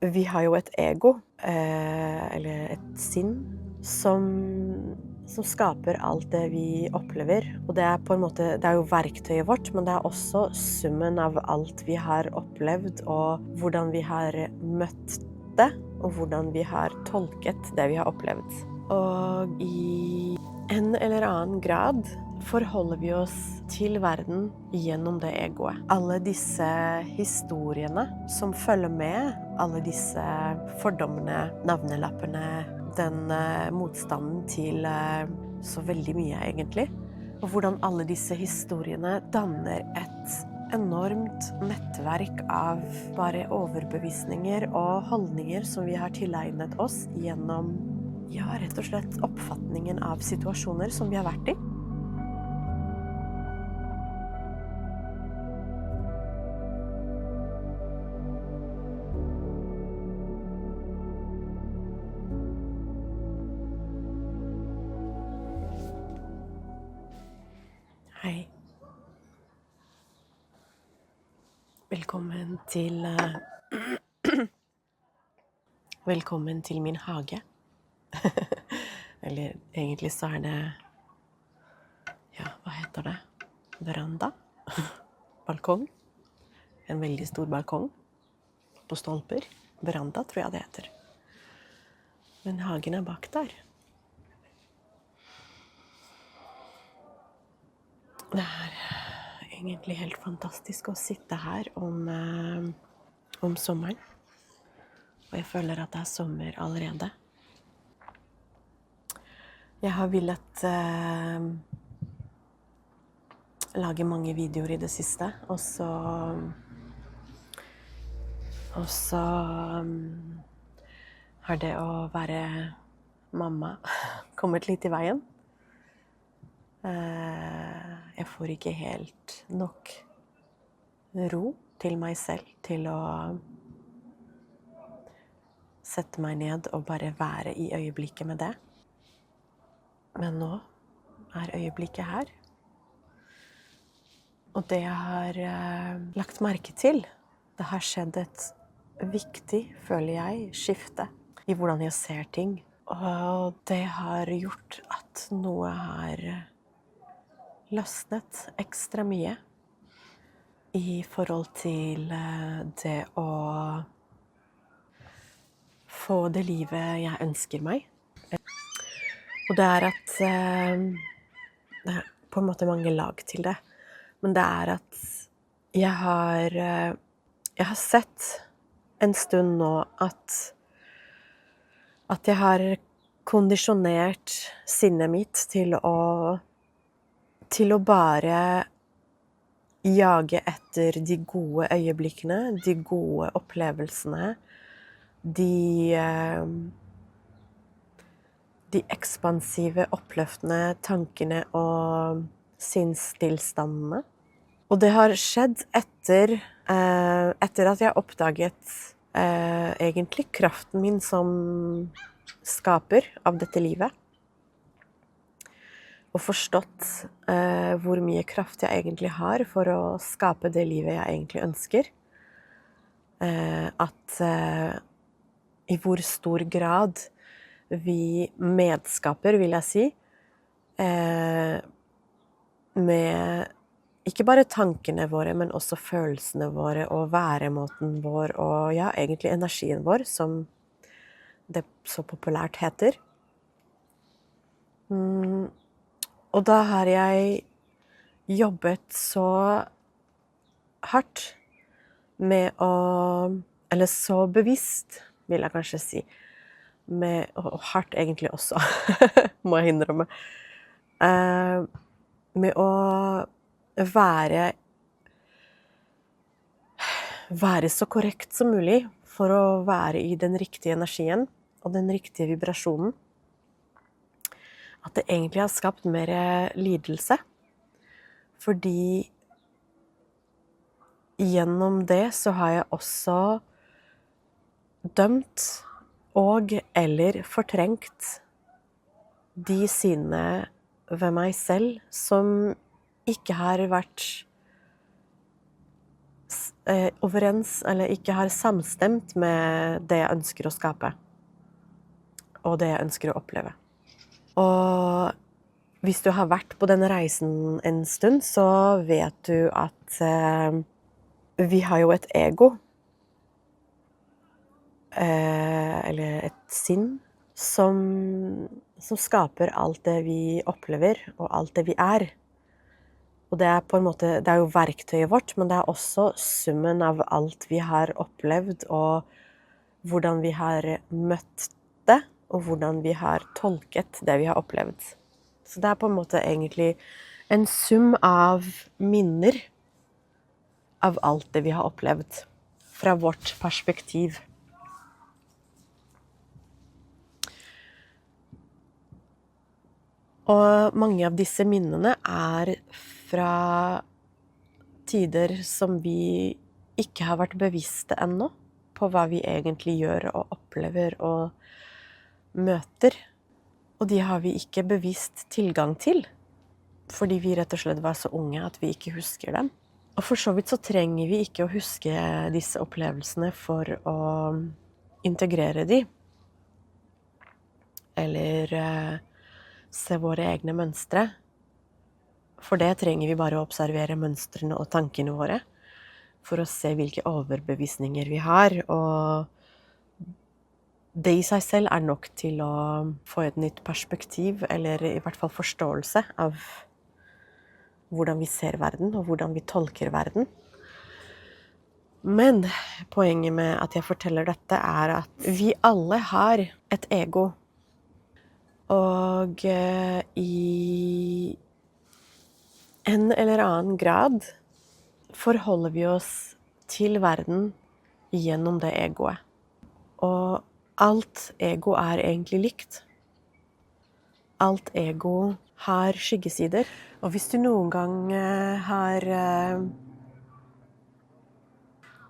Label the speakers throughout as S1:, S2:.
S1: vi har jo et ego, eller et sinn, som skaper alt det vi opplever. Og det er på en måte, det er jo verktøyet vårt, men det er også summen av alt vi har opplevd, og hvordan vi har møtt det, og hvordan vi har tolket det vi har opplevd. Og i en eller annen grad forholder vi oss til verden gjennom det egoet. Alle disse historiene som følger med, alle disse fordommene, navnelappene, den motstanden til så veldig mye egentlig. Og hvordan alle disse historiene danner et enormt nettverk av bare overbevisninger og holdninger som vi har tilegnet oss gjennom, ja, rett og slett oppfatningen av situasjoner som vi har vært i. Hei. Velkommen til Velkommen til min hage. Eller egentlig så er det, ja, hva heter det? Veranda? Balkong? En veldig stor balkong på stolper. Veranda tror jeg det heter. Men hagen er bak der. Det er egentlig helt fantastisk å sitte her om sommeren. Og jeg føler at det er sommer allerede. Jeg har villet lage mange videoer i det siste, og så har det å være mamma kommet litt i veien. Jeg får ikke helt nok ro til meg selv til å sette meg ned og bare være i øyeblikket med det. Men nå er øyeblikket her. Og det jeg har lagt merke til, det har skjedd et viktig, føler jeg, skifte i hvordan jeg ser ting. Og det har gjort at noe har løsnet ekstra mye i forhold til det å få det livet jeg ønsker meg. Og det er at det er på en måte mange lag til det, men det er at jeg har sett en stund nå at jeg har kondisjonert sinnet mitt til å bare jage etter de gode øyeblikkene, de gode opplevelsene, de ekspansive, oppløftende tankene og sinnstilstandene. Og det har skjedd etter at jeg oppdaget egentlig kraften min som skaper av dette livet. Og forstått hvor mye kraft jeg egentlig har for å skape det livet jeg egentlig ønsker. At i hvor stor grad vi medskaper, vil jeg si, med ikke bare tankene våre, men også følelsene våre og væremåten vår og ja, egentlig energien vår, som det så populært heter. Og da har jeg jobbet så hardt med eller så bevisst, vil jeg kanskje si, og hardt egentlig også, må jeg innrømme, med å være så korrekt som mulig for å være i den riktige energien og den riktige vibrasjonen. At det egentlig har skapt mer lidelse, fordi gjennom det så har jeg også dømt og eller fortrengt de sidene ved meg selv som ikke har vært overens eller ikke har samstemt med det jeg ønsker å skape, og det jeg ønsker å oppleve. Og hvis du har vært på denne reisen en stund, så vet du at vi har jo et ego, eller et sinn, som skaper alt det vi opplever, og alt det vi er. Og det er på en måte, det er jo verktøyet vårt, men det er også summen av alt vi har opplevd, og hvordan vi har møtt det, og hvordan vi har tolket det vi har opplevd. Så det er på en måte egentlig en sum av minner av alt det vi har opplevd, fra vårt perspektiv. Og mange av disse minnene er fra tider som vi ikke har vært bevisste ennå på hva vi egentlig gjør og opplever og møter. Og de har vi ikke bevisst tilgang til, fordi vi rett og slett var så unge at vi ikke husker dem. Og for så vidt så trenger vi ikke å huske disse opplevelsene for å integrere de, eller se våre egne mønstre. For det trenger vi bare å observere mønstrene og tankene våre, for å se hvilke overbevisninger vi har, og det i seg selv er nok til å få et nytt perspektiv, eller i hvert fall forståelse av hvordan vi ser verden, og hvordan vi tolker verden. Men poenget med at jeg forteller dette er at vi alle har et ego, og i en eller annen grad forholder vi oss til verden gjennom det egoet. Og alt ego er egentlig likt. Alt ego har skyggesider. Og hvis du noen gang har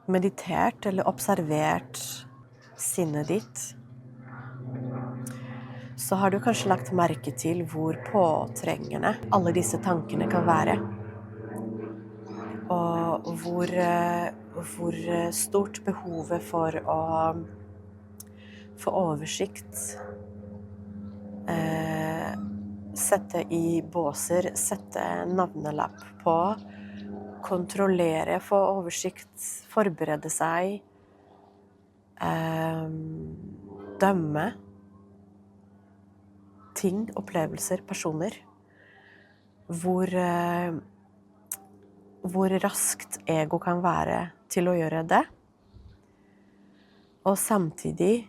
S1: meditert eller observert sinnet ditt, så har du kanskje lagt merke til hvor påtrengende alle disse tankene kan være. Og hvor stort behovet for å få oversikt, sette i båser, sette navnelapp på, kontrollere, få oversikt, forberede seg, dømme ting, opplevelser, personer, hvor raskt ego kan være til å gjøre det, og samtidig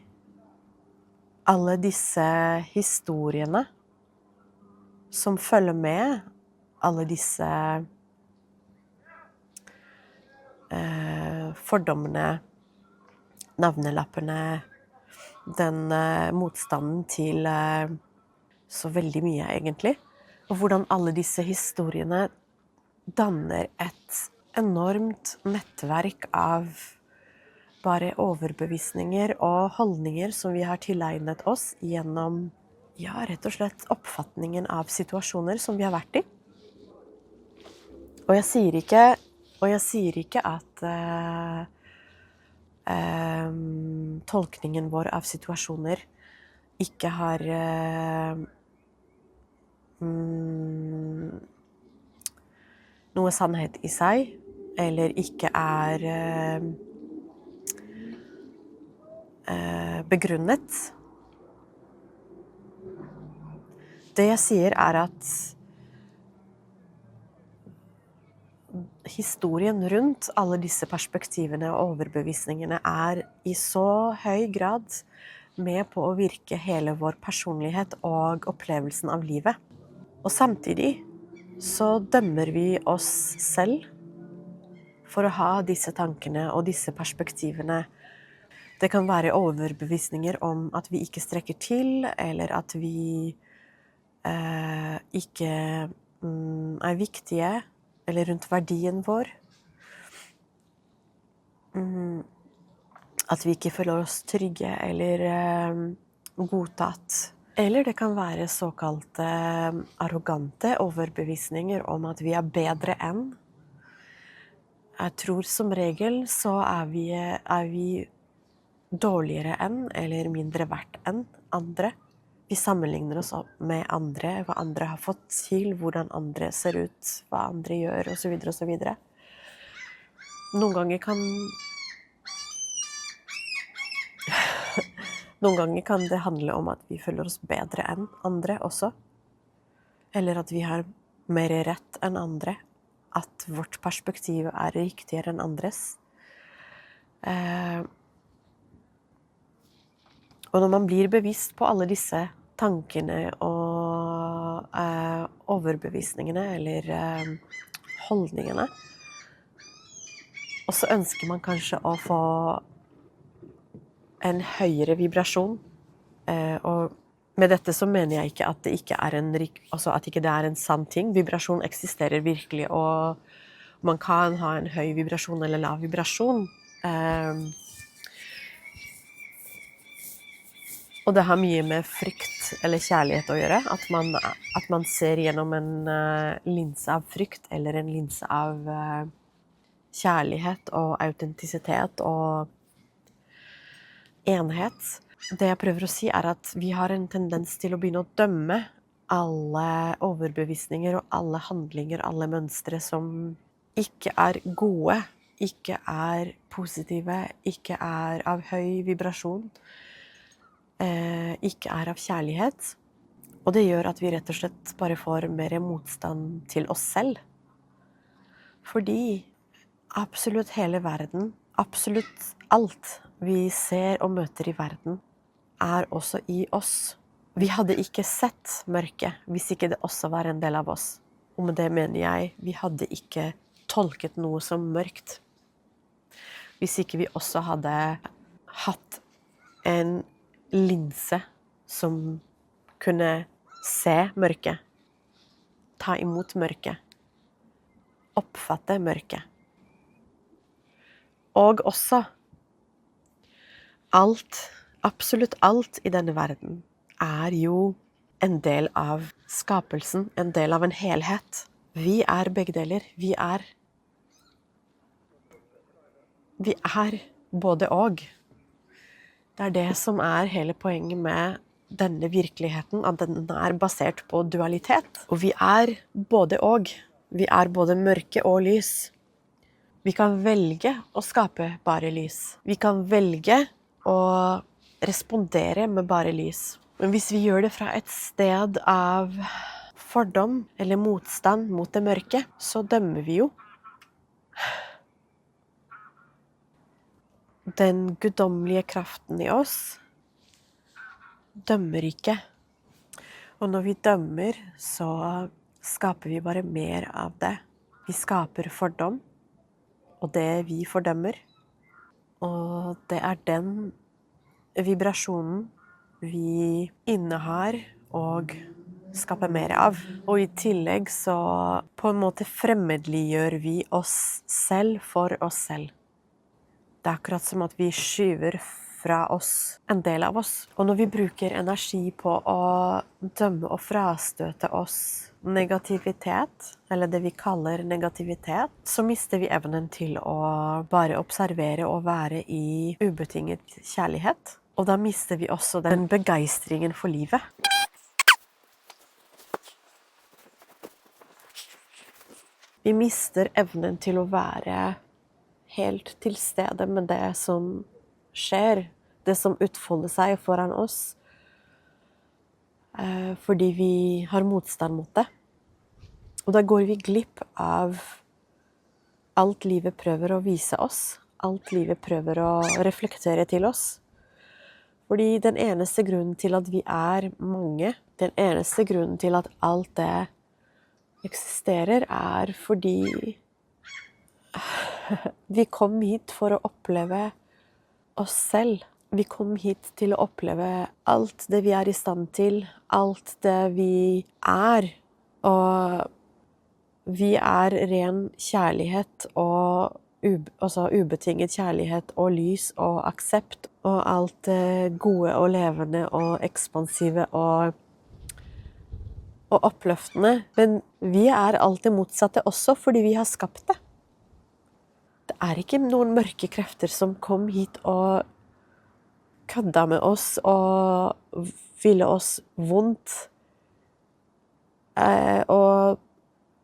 S1: alle disse historiene som følger med, alle disse fordommene, navnelappene, den motstanden til så veldig mye egentlig, og hvordan alle disse historiene danner et enormt nettverk av bare overbevisninger og holdninger som vi har tilegnet oss gjennom, ja, rett og slett oppfatningen av situasjoner som vi har vært i. Og jeg sier ikke at tolkningen vår av situasjoner ikke har noe sannhet i seg, eller ikke er begrunnet. Det jeg sier er at historien rundt alle disse perspektivene og overbevisningene er i så høy grad med på å virke hele vår personlighet og opplevelsen av livet. Og samtidig så dømmer vi oss selv for å ha disse tankene og disse perspektivene. Det kan være overbevisninger om at vi ikke strekker til, eller at vi ikke er viktige, eller rundt verdien vår. At vi ikke føler oss trygge eller godtatt. Eller det kan være såkalte arrogante overbevisninger om at vi er bedre enn. Jeg tror som regel så er vi dårligere enn eller mindre verdt enn andre. Vi sammenligner oss med andre, hva andre har fått til, hvordan andre ser ut, hva andre gjør, og så videre, og så videre. Noen ganger kan det handle om at vi føler oss bedre enn andre også. Eller at vi har mer rett enn andre. At vårt perspektiv er riktigere enn andres. Og når man blir bevisst på alle disse tankene og overbevisningene eller holdningene, og så ønsker man kanskje å få en høyere vibrasjon. Og med dette så mener jeg ikke at det ikke er at ikke det er en sann ting. Vibrasjon eksisterer virkelig, og man kan ha en høy vibrasjon eller lav vibrasjon. Og det har mye med frykt eller kjærlighet å gjøre. At man ser gjennom en linse av frykt eller en linse av kjærlighet og autentisitet og enhet. Det jeg prøver å si er at vi har en tendens til å begynne å dømme alle overbevisninger og alle handlinger, alle mønstre som ikke er gode, ikke er positive, ikke er av høy vibrasjon, ikke er av kjærlighet. Og det gjør at vi rett og slett bare får mer motstand til oss selv. Fordi absolutt hele verden, absolutt alt vi ser og møter i verden, er også i oss. Vi hadde ikke sett mørket hvis ikke det også var en del av oss. Og med det mener jeg, vi hadde ikke tolket noe som mørkt. Hvis ikke vi også hadde hatt en linse som kunne se mørket, ta imot mørket, oppfatte mørket. Og også absolutt alt i denne verden er jo en del av skapelsen, en del av en helhet. Vi er begge deler. Vi er både og. Det er det som er hele poenget med denne virkeligheten, at den er basert på dualitet. Og vi er både og. Vi er både mørke og lys. Vi kan velge å skape bare lys. Vi kan velge å respondere med bare lys. Men hvis vi gjør det fra et sted av fordom eller motstand mot det mørke, så dømmer vi jo. Den guddommelige kraften i oss dømmer ikke. Og når vi dømmer, så skaper vi bare mer av det. Vi skaper fordom, og det vi fordømmer. Og det er den vibrasjonen vi innehar og skaper mer av. Og i tillegg så på en måte fremmedliggjør vi oss selv for oss selv. Det er akkurat som at vi skyver fra oss en del av oss. Og når vi bruker energi på å dømme og frastøte oss negativitet, eller det vi kaller negativitet, så mister vi evnen til å bare observere og være i ubetinget kjærlighet. Og da mister vi også den begeistringen for livet. Vi mister evnen til å være helt til stede med det som skjer, det som utfolder seg foran oss, fordi vi har motstand mot det. Og da går vi glipp av alt livet prøver å vise oss, alt livet prøver å reflektere til oss. Fordi den eneste grunnen til at vi er mange, den eneste grunnen til at alt det eksisterer, er fordi vi kom hit for å oppleve oss selv. Vi kom hit til å oppleve alt det vi er i stand til, alt det vi er. Og vi er ren kjærlighet og ubetinget kjærlighet og lys og aksept og alt det gode og levende og ekspansive og oppløftende. Men vi er alt det motsatte også fordi vi har skapt det. Det ikke noen mørke krefter som kom hit og kødda med oss og ville oss vondt og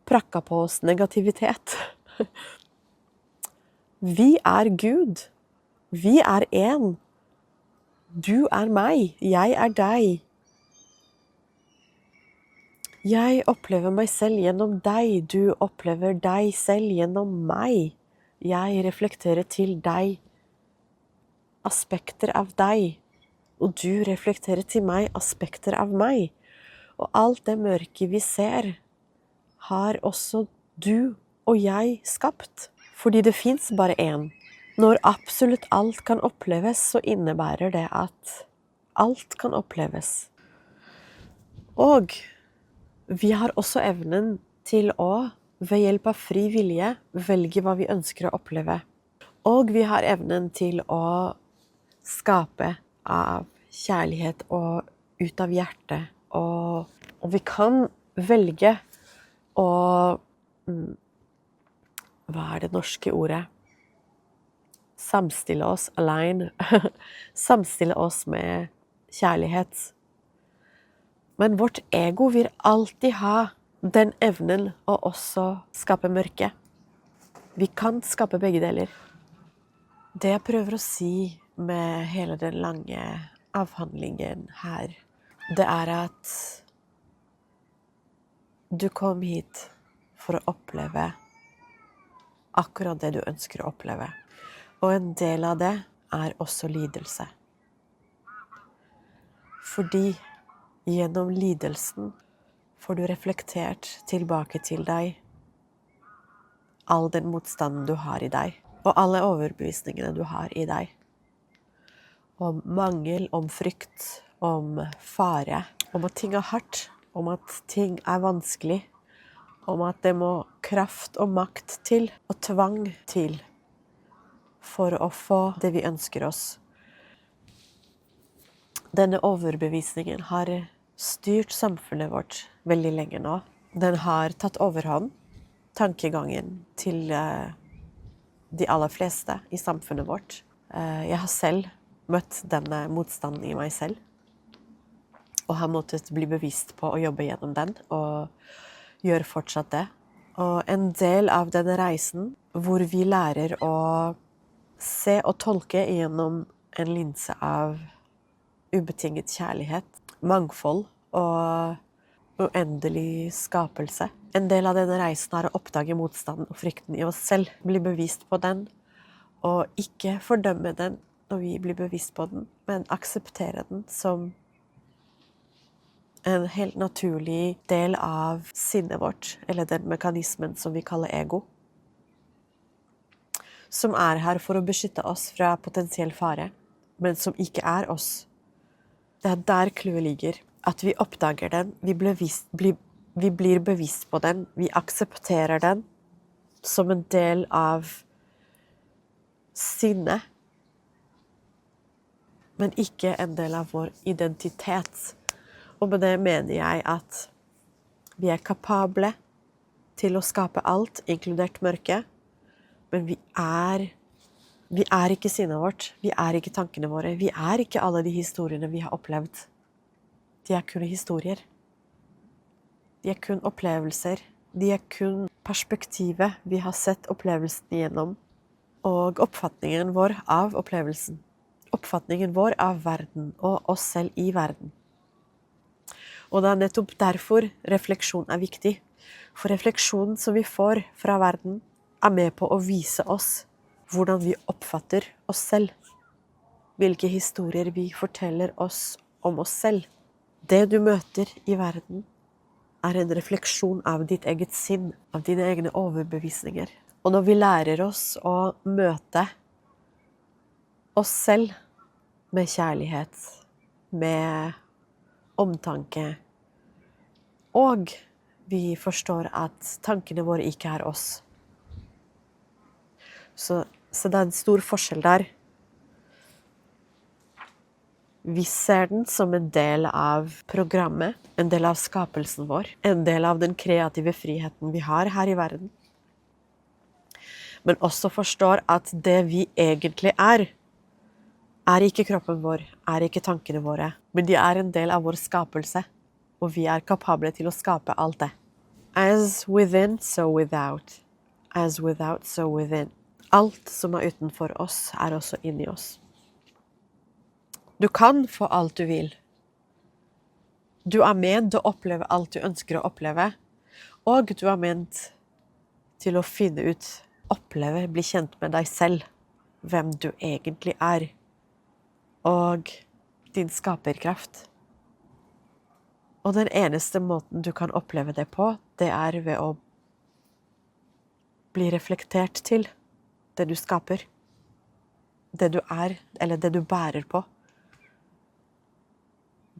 S1: prakka på oss negativitet. Vi Gud. Vi en. Du meg. Jeg deg. Jeg opplever meg selv gjennom deg. Du opplever deg selv gjennom meg. Jeg reflekterer til deg aspekter av deg, og du reflekterer til meg aspekter av meg. Og alt det mørke vi ser, har også du og jeg skapt. Fordi det finnes bare én. Når absolutt alt kan oppleves, så innebærer det at alt kan oppleves. Og vi har også evnen til å, ved hjelp av fri vilje, velge hva vi ønsker å oppleve. Og vi har evnen til å skape av kjærlighet og ut av hjertet. Og vi kan velge å hva det norske ordet? Samstille oss, align. Samstille oss med kjærlighet. Men vårt ego vil alltid ha den evnen å også skape mørke. Vi kan skape begge deler. Det jeg prøver å si med hele den lange avhandlingen her, det at du kom hit for å oppleve akkurat det du ønsker å oppleve. Og en del av det også lidelse. Fordi gjennom lidelsen får du reflektert tilbake til deg all den motstanden du har i deg, og alle overbevisningene du har i deg. Om mangel, om frykt, om fare, om at ting hardt, om at ting vanskelig, om at det må kraft og makt til, og tvang til, for å få det vi ønsker oss. Denne overbevisningen har styrt samfunnet vårt veldig lenge nå. Den har tatt overhånd, tankegangen til de aller fleste i samfunnet vårt. Jeg har selv møtt denne motstanden i meg selv, og har måttet bli bevisst på å jobbe gjennom den, og gjør fortsatt det. Og en del av denne reisen, hvor vi lærer å se og tolke gjennom en linse av ubetinget kjærlighet, mangfold og uendelig skapelse. En del av denne reisen å oppdage motstanden og frykten i oss selv, bli bevisst på den, og ikke fordømme den når vi blir bevisst på den, men akseptere den som en helt naturlig del av sinnet vårt, eller den mekanismen som vi kaller ego, som her for å beskytte oss fra potensiell fare, men som ikke oss. Det der clouet ligger, at vi oppdager den, vi blir bevisst på den, vi aksepterer den som en del av sinnet, men ikke en del av vår identitet. Og med det mener jeg at vi kapable til å skape alt, inkludert mørke, men vi ikke sinnet vårt, vi ikke tankene våre, vi ikke alle de historiene vi har opplevd. De kun historier. De kun opplevelser. De kun perspektivet vi har sett opplevelsen igjennom, og oppfatningen vår av opplevelsen. Oppfatningen vår av verden og oss selv i verden. Og det nettopp derfor refleksjon viktig. For refleksjonen som vi får fra verden med på å vise oss hvordan vi oppfatter oss selv. Hvilke historier vi forteller oss om oss selv. Det du møter i verden en refleksjon av ditt eget sinn, av dine egne overbevisninger. Og når vi lærer oss å møte oss selv med kjærlighet, med omtanke, og vi forstår at tankene våre ikke oss. Så det en stor forskjell der. Vi ser den som en del av programmet, en del av skapelsen vår, en del av den kreative friheten vi har her i verden. men også forstår at det vi egentlig er ikke kroppen vår, er ikke tankene våre, men de er en del av vår skapelse, og vi er kapable til å skape alt det. As within, so without. As without, so within. Alt som er utenfor oss, er også inni oss. Du kan få alt du vil. Du er ment å oppleve alt du ønsker å oppleve, og du er ment til å finne ut, oppleve, bli kjent med deg selv, hvem du egentlig er, og din skaperkraft. Og den eneste måten du kan oppleve det på, det er ved å bli reflektert til det du skaper, det du er, eller det du bærer på.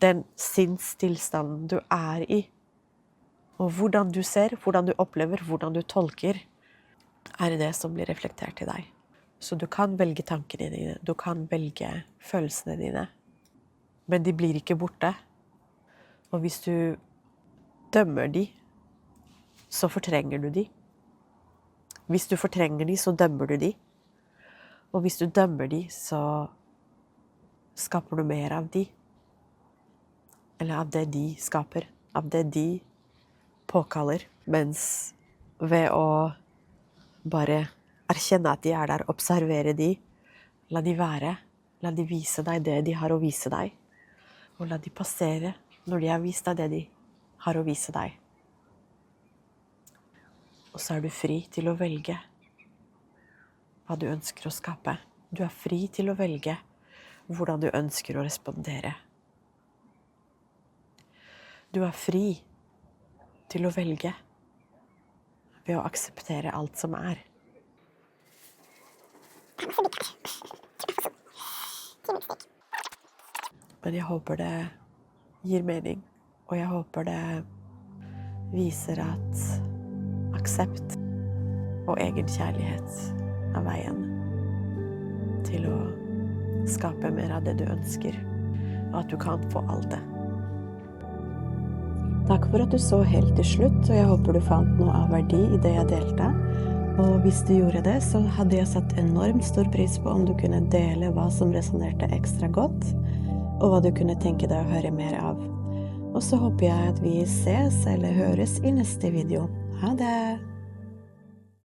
S1: Den sinnstilstanden du er i, og hvordan du ser, hvordan du opplever, hvordan du tolker, er det som blir reflektert til deg. Så du kan velge tankene dine, du kan velge følelsene dine, men de blir ikke borte. Og hvis du dømmer de, så fortrenger du de. Hvis du fortrenger de, så dømmer du de. Og hvis du dømmer de, så skaper du mer av de. Eller av det de skaper, av det de påkaller. Mens ved å bare erkjenne at de er der, observere de, la de være, la de vise deg det de har å vise deg, og la de passere når de har vist deg det de har å vise deg. Og så er du fri til å velge hva du ønsker å skape. Du er fri til å velge hvordan du ønsker å respondere. Du er fri til å velge ved å akseptere alt som er. Men jeg håper det gir mening, og jeg håper det viser at aksept og egen kjærlighet er veien til å skape mer av det du ønsker, og at du kan få alt det. Takk for at du så helt til slutt, og jeg håper du fant noe av verdi i det jeg delte. Og hvis du gjorde det, så hadde jeg satt enormt stor pris på om du kunne dele hva som resonerte ekstra godt, og hva du kunne tenke deg å høre mer av. Og så håper jeg at vi ses eller høres i neste video. Ha det!